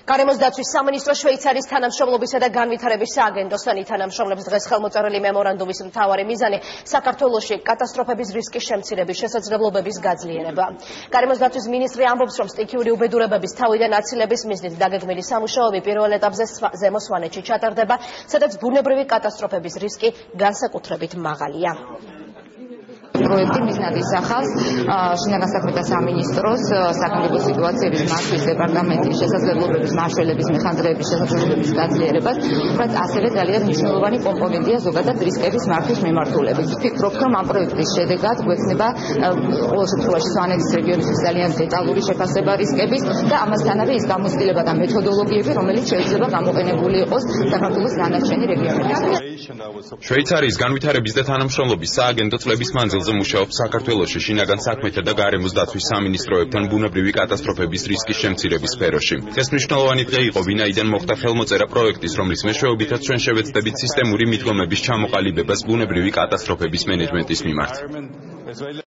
გარემოს დაცვის სამინისტრო შვეიცარიის თანამშრომლობისა და განვითარების სააგენტოსთან ითანამშრომლებს დღეს ხელმოწერილი მემორანდუმის მთავარი მიზანი საქართველოში კატასტროფების რისკის შემცირების შესაძლებლობების გაძლიერება. გარემოს დაცვის მინისტრი ამბობს, რომ სტიქიური უბედურებების თავიდან აცილების მიზნით დაგეგმილი სამუშაოები პირველ ეტაპზე ზემო სვანეთში ჩატარდება, სადაც ბუნებრივი კატასტროფების რისკი განსაკუთრებით მაღალია. პროექტი მიზნად ისახავს შინაგან საქმეთა სამინისტროს საკანონმდებლო სიტუაციების მარშვის დეპარტამენტის შესაძლებლობების მარშველების მეხანძრეების შესაძლებლობების გაძლიერებას, რაც ასევე ძალიან მნიშვნელოვანი კომპონენტია ზოგადად რისკების მართვის მიმართულებით. ვფიქრობ, რომ ამ პროექტის შედეგად გვექნება ყოველ შემთხვევაში სვანეთის რეგიონისთვის ძალიან დეტალური შეფასება რისკების და ამასთანავე ის გამოცდილება და მეთოდოლოგიები, რომელიც შეიძლება გამოყენებული იყოს საქართველოს დანარჩენი რეგიონებისთვის. შვეიცარიის განვითარების და თანამშრომლობის სააგენტო წლების მანძილზე მუშაობს საქართველოში შინაგან საქმეთა და გარემოს დაცვის სამინისტროებთან ბუნებრივი კატასტროფების რისკის შემცირების სფეროში. ეს მნიშვნელოვანი დღე იყო, ვინაიდან მოხდა ხელმოწერა პროექტის, რომლის მეშვეობითაც ჩვენ შევეცდებით სისტემური მიდგომების ჩამოყალიბებას ბუნებრივი კატასტროფების მენეჯმენტის მიმართ.